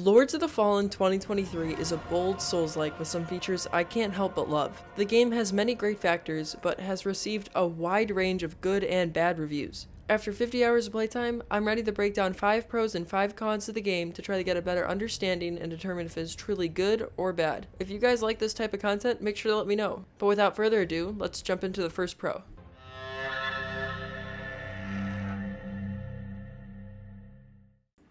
Lords of the Fallen 2023 is a bold Souls-like with some features I can't help but love. The game has many great factors, but has received a wide range of good and bad reviews. After 50 hours of playtime, I'm ready to break down 5 pros and 5 cons to the game to try to get a better understanding and determine if it is truly good or bad. If you guys like this type of content, make sure to let me know. But without further ado, let's jump into the first pro.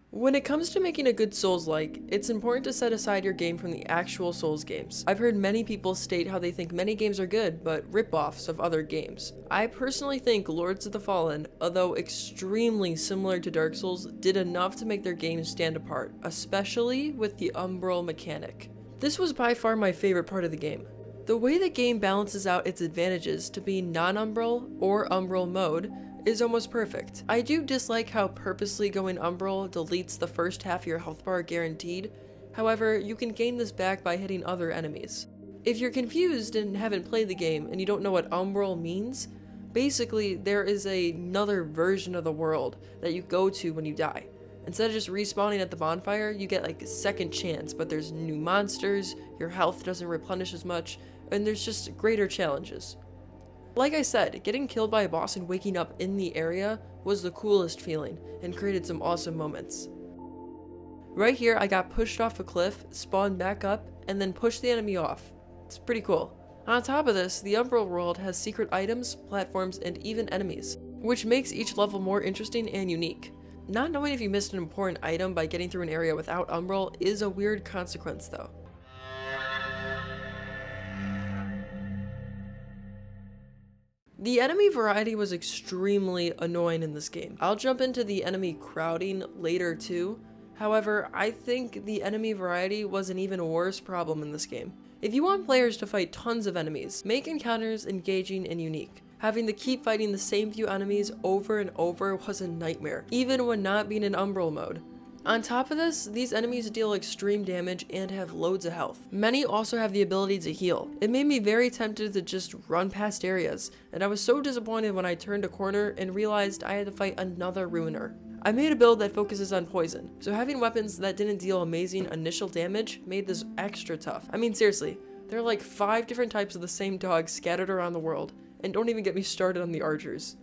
When it comes to making a good Souls-like, it's important to set aside your game from the actual Souls games. I've heard many people state how they think many games are good, but rip-offs of other games. I personally think Lords of the Fallen, although extremely similar to Dark Souls, did enough to make their game stand apart, especially with the Umbral Mechanic. This was by far my favorite part of the game. The way the game balances out its advantages to be non-Umbral or Umbral mode is almost perfect. I do dislike how purposely going Umbral deletes the first half of your health bar guaranteed. However, you can gain this back by hitting other enemies. If you're confused and haven't played the game and you don't know what Umbral means, basically there is another version of the world that you go to when you die. Instead of just respawning at the bonfire, you get like a second chance, but there's new monsters, your health doesn't replenish as much, and there's just greater challenges. Like I said, getting killed by a boss and waking up in the area was the coolest feeling and created some awesome moments. Right here, I got pushed off a cliff, spawned back up, and then pushed the enemy off. It's pretty cool. On top of this, the Umbral world has secret items, platforms, and even enemies, which makes each level more interesting and unique. Not knowing if you missed an important item by getting through an area without Umbral is a weird consequence though. The enemy variety was extremely annoying in this game. I'll jump into the enemy crowding later too. However, I think the enemy variety was an even worse problem in this game. If you want players to fight tons of enemies, make encounters engaging and unique. Having to keep fighting the same few enemies over and over was a nightmare, even when not being in Umbral mode. On top of this, these enemies deal extreme damage and have loads of health. Many also have the ability to heal. It made me very tempted to just run past areas, and I was so disappointed when I turned a corner and realized I had to fight another ruiner. I made a build that focuses on poison, so having weapons that didn't deal amazing initial damage made this extra tough. I mean seriously, there are like 5 different types of the same dog scattered around the world, and don't even get me started on the archers.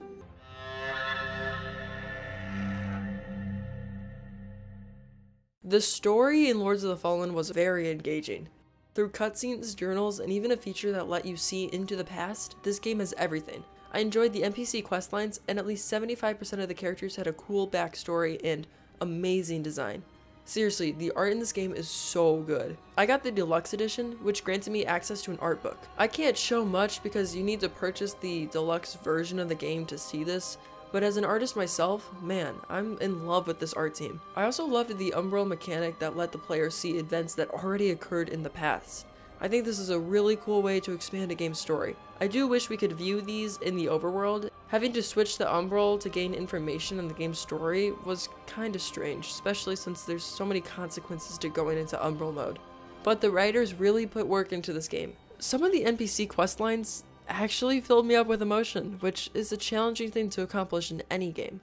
The story in Lords of the Fallen was very engaging. Through cutscenes, journals, and even a feature that let you see into the past, this game has everything. I enjoyed the NPC questlines, and at least 75% of the characters had a cool backstory and amazing design. Seriously, the art in this game is so good. I got the deluxe edition, which granted me access to an art book. I can't show much because you need to purchase the deluxe version of the game to see this, but as an artist myself, man, I'm in love with this art team. I also loved the Umbral Mechanic that let the player see events that already occurred in the past. I think this is a really cool way to expand a game's story. I do wish we could view these in the overworld. Having to switch to Umbral to gain information on the game's story was kinda strange, especially since there's so many consequences to going into Umbral mode. But the writers really put work into this game. Some of the NPC questlines actually filled me up with emotion, which is a challenging thing to accomplish in any game.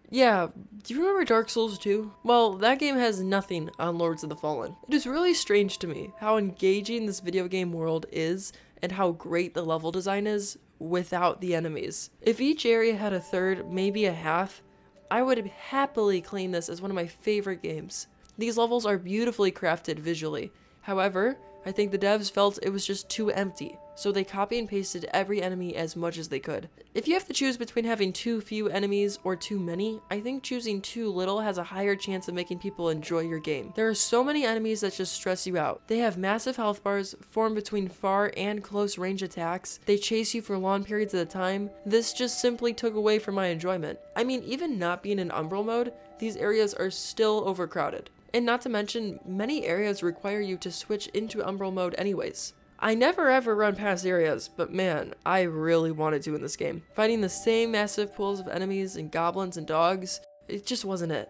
Yeah, do you remember Dark Souls 2? Well, that game has nothing on Lords of the Fallen. It is really strange to me how engaging this video game world is and how great the level design is without the enemies. If each area had a third, maybe a half, I would happily claim this as one of my favorite games. These levels are beautifully crafted visually. However, I think the devs felt it was just too empty, so they copy and pasted every enemy as much as they could. If you have to choose between having too few enemies or too many, I think choosing too little has a higher chance of making people enjoy your game. There are so many enemies that just stress you out. They have massive health bars, form between far and close range attacks, they chase you for long periods at a time. This just simply took away from my enjoyment. I mean, even not being in Umbral mode, these areas are still overcrowded. And not to mention, many areas require you to switch into Umbral mode anyways. I never ever run past areas, but man, I really wanted to in this game. Fighting the same massive pools of enemies and goblins and dogs, it just wasn't it.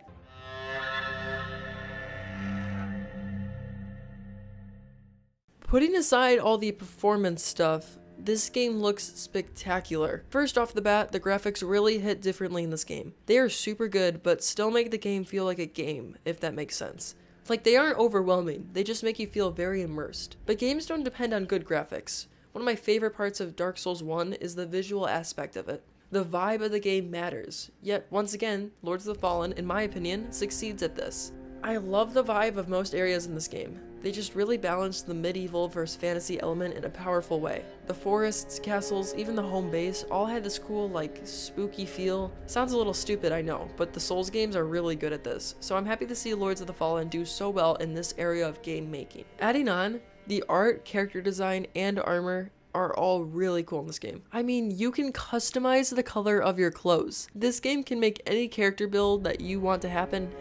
Putting aside all the performance stuff, This game looks spectacular. First off the bat, the graphics really hit differently in this game. They are super good, but still make the game feel like a game, if that makes sense. Like, they aren't overwhelming, they just make you feel very immersed. But games don't depend on good graphics. One of my favorite parts of Dark Souls 1 is the visual aspect of it. The vibe of the game matters, yet once again, Lords of the Fallen, in my opinion, succeeds at this. I love the vibe of most areas in this game. They just really balance the medieval versus fantasy element in a powerful way. The forests, castles, even the home base all had this cool, like, spooky feel. Sounds a little stupid, I know, but the Souls games are really good at this, so I'm happy to see Lords of the Fallen do so well in this area of game making. Adding on, the art, character design, and armor are all really cool in this game. I mean, you can customize the color of your clothes. This game can make any character build that you want to happen.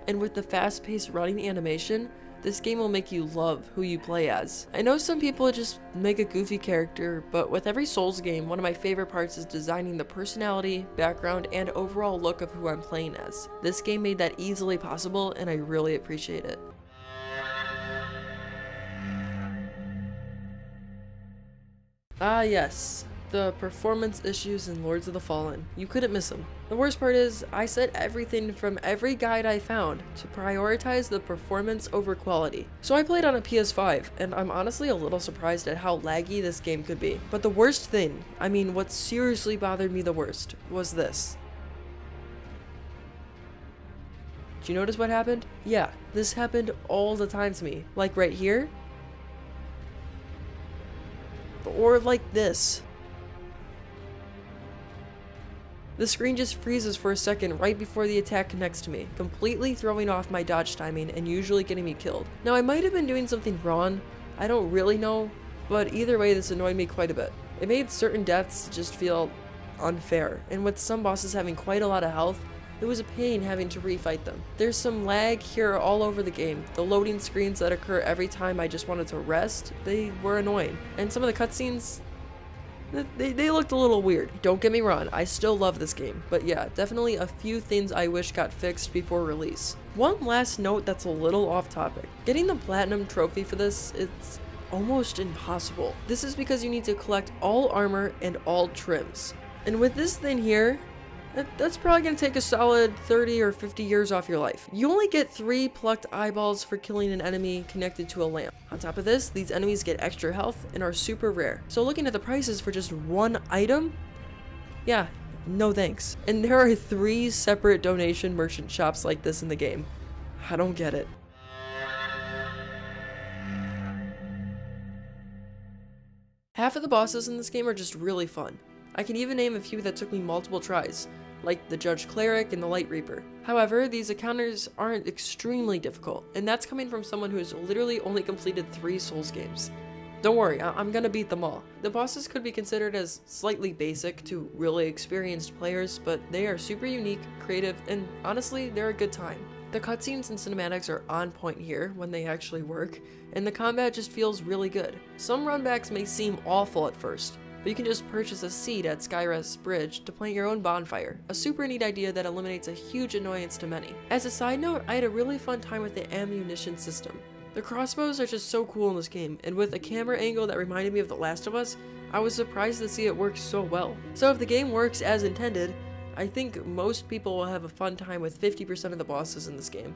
And with the fast-paced running animation, this game will make you love who you play as. I know some people just make a goofy character, but with every Souls game, one of my favorite parts is designing the personality, background, and overall look of who I'm playing as. This game made that easily possible, and I really appreciate it. Ah yes, the performance issues in Lords of the Fallen. You couldn't miss them. The worst part is, I set everything from every guide I found to prioritize the performance over quality. So I played on a PS5, and I'm honestly a little surprised at how laggy this game could be. But the worst thing, I mean what seriously bothered me the worst, was this. Did you notice what happened? Yeah, this happened all the time to me. Like right here. Or like this. The screen just freezes for a second right before the attack connects to me, completely throwing off my dodge timing and usually getting me killed. Now I might have been doing something wrong, I don't really know, but either way this annoyed me quite a bit. It made certain deaths just feel unfair, and with some bosses having quite a lot of health, it was a pain having to refight them. There's some lag here all over the game. The loading screens that occur every time I just wanted to rest, they were annoying. And some of the cutscenes, they looked a little weird. Don't get me wrong, I still love this game, but yeah, definitely a few things I wish got fixed before release. One last note that's a little off topic. Getting the platinum trophy for this, it's almost impossible. This is because you need to collect all armor and all trims. And with this thing here, that's probably going to take a solid 30 or 50 years off your life. You only get 3 plucked eyeballs for killing an enemy connected to a lamp. On top of this, these enemies get extra health and are super rare. So looking at the prices for just one item, yeah, no thanks. And there are 3 separate donation merchant shops like this in the game. I don't get it. Half of the bosses in this game are just really fun. I can even name a few that took me multiple tries, like the Judge Cleric and the Light Reaper. However, these encounters aren't extremely difficult, and that's coming from someone who has literally only completed 3 Souls games. Don't worry, I'm gonna beat them all. The bosses could be considered as slightly basic to really experienced players, but they are super unique, creative, and honestly, they're a good time. The cutscenes and cinematics are on point here when they actually work, and the combat just feels really good. Some runbacks may seem awful at first, but you can just purchase a seat at Skyrest's bridge to plant your own bonfire, a super neat idea that eliminates a huge annoyance to many. As a side note, I had a really fun time with the ammunition system. The crossbows are just so cool in this game, and with a camera angle that reminded me of The Last of Us, I was surprised to see it work so well. So if the game works as intended, I think most people will have a fun time with 50% of the bosses in this game.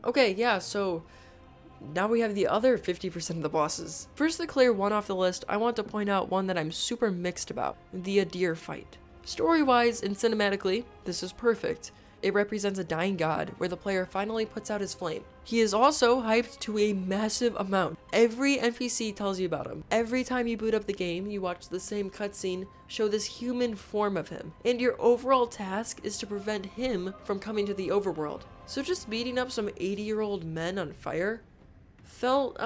Okay, yeah, so now we have the other 50% of the bosses. First to clear one off the list, I want to point out one that I'm super mixed about, the Adir fight. Story-wise and cinematically, this is perfect. It represents a dying god, where the player finally puts out his flame. He is also hyped to a massive amount. Every NPC tells you about him. Every time you boot up the game, you watch the same cutscene show this human form of him. And your overall task is to prevent him from coming to the overworld. So just beating up some 80-year-old men on fire felt,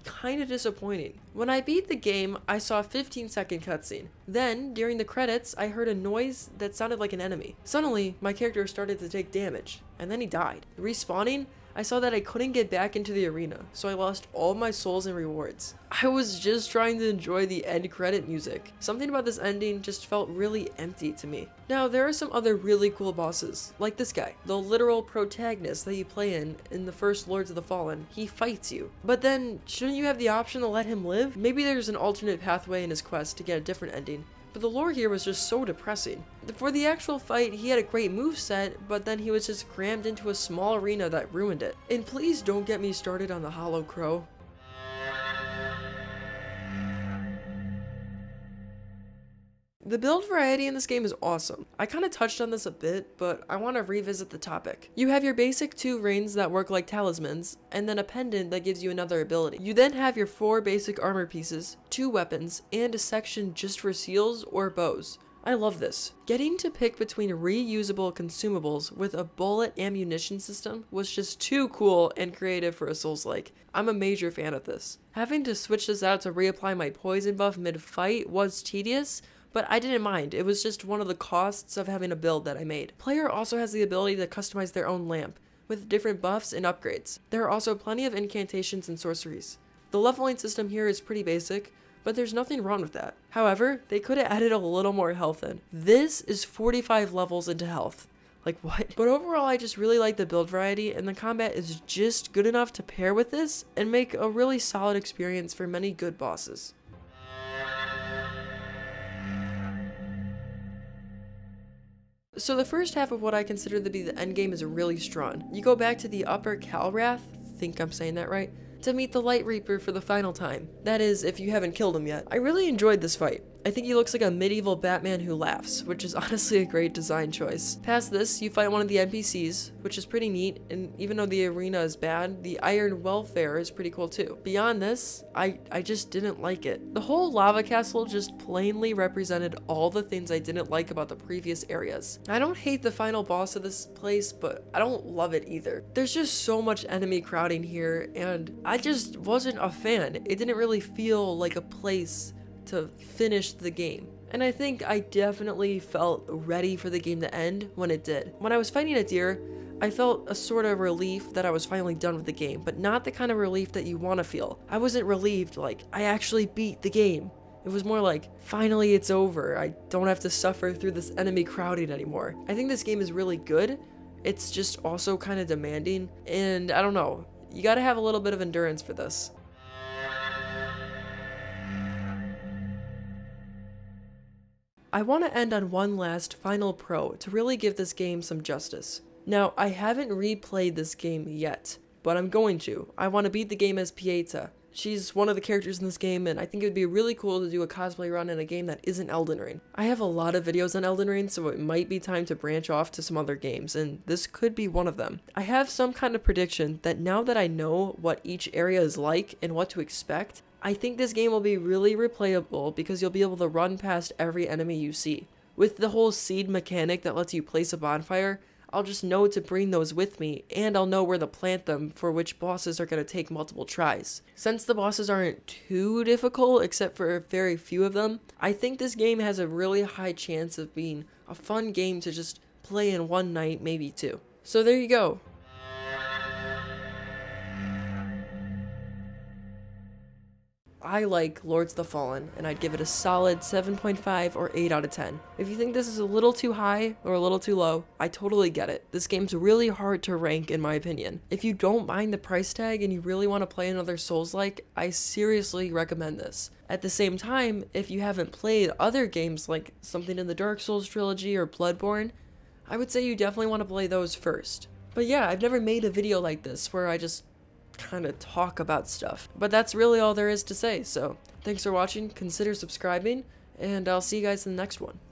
kind of disappointing. When I beat the game, I saw a 15-second cutscene. Then, during the credits, I heard a noise that sounded like an enemy. Suddenly, my character started to take damage, and then he died. Respawning, I saw that I couldn't get back into the arena, so I lost all my souls and rewards. I was just trying to enjoy the end credit music. Something about this ending just felt really empty to me. Now, there are some other really cool bosses, like this guy, the literal protagonist that you play in the first Lords of the Fallen. He fights you. But then, shouldn't you have the option to let him live? Maybe there's an alternate pathway in his quest to get a different ending. But the lore here was just so depressing. For the actual fight, he had a great moveset, but then he was just crammed into a small arena that ruined it. And please don't get me started on the Hollow Crow. The build variety in this game is awesome. I kind of touched on this a bit, but I want to revisit the topic. You have your basic 2 reins that work like talismans, and then a pendant that gives you another ability. You then have your 4 basic armor pieces, 2 weapons, and a section just for seals or bows. I love this. Getting to pick between reusable consumables with a bullet ammunition system was just too cool and creative for a Souls-like. I'm a major fan of this. Having to switch this out to reapply my poison buff mid-fight was tedious, but I didn't mind. It was just one of the costs of having a build that I made. Player also has the ability to customize their own lamp, with different buffs and upgrades. There are also plenty of incantations and sorceries. The leveling system here is pretty basic, but there's nothing wrong with that. However, they could have added a little more health in. This is 45 levels into health. Like, what? But overall, I just really like the build variety, and the combat is just good enough to pair with this and make a really solid experience for many good bosses. So the first half of what I consider to be the endgame is really strong. You go back to the Upper Calrath, think I'm saying that right, to meet the Light Reaper for the final time. That is, if you haven't killed him yet. I really enjoyed this fight. I think he looks like a medieval Batman who laughs, which is honestly a great design choice. Past this, you fight one of the NPCs, which is pretty neat, and even though the arena is bad, the Iron Welfare is pretty cool too. Beyond this, I just didn't like it. The whole lava castle just plainly represented all the things I didn't like about the previous areas. I don't hate the final boss of this place, but I don't love it either. There's just so much enemy crowding here, and I just wasn't a fan. It didn't really feel like a place to finish the game. And I think I definitely felt ready for the game to end when it did. When I was fighting a deer, I felt a sort of relief that I was finally done with the game, but not the kind of relief that you want to feel. I wasn't relieved like I actually beat the game. It was more like, finally it's over. I don't have to suffer through this enemy crowding anymore. I think this game is really good. It's just also kind of demanding, and I don't know. You gotta have a little bit of endurance for this. I want to end on one last final pro to really give this game some justice. Now, I haven't replayed this game yet, but I'm going to. I want to beat the game as Pieta. She's one of the characters in this game, and I think it would be really cool to do a cosplay run in a game that isn't Elden Ring. I have a lot of videos on Elden Ring, so it might be time to branch off to some other games, and this could be one of them. I have some kind of prediction that now that I know what each area is like and what to expect, I think this game will be really replayable because you'll be able to run past every enemy you see. With the whole seed mechanic that lets you place a bonfire, I'll just know to bring those with me, and I'll know where to plant them for which bosses are going to take multiple tries. Since the bosses aren't too difficult, except for very few of them, I think this game has a really high chance of being a fun game to just play in one night, maybe two. So there you go. I like Lords of the Fallen, and I'd give it a solid 7.5 or 8 out of 10. If you think this is a little too high or a little too low, I totally get it. This game's really hard to rank in my opinion. If you don't mind the price tag and you really want to play another Souls-like, I seriously recommend this. At the same time, if you haven't played other games like something in the Dark Souls trilogy or Bloodborne, I would say you definitely want to play those first. But yeah, I've never made a video like this where I just kind of talk about stuff. But that's really all there is to say, so thanks for watching, consider subscribing, and I'll see you guys in the next one.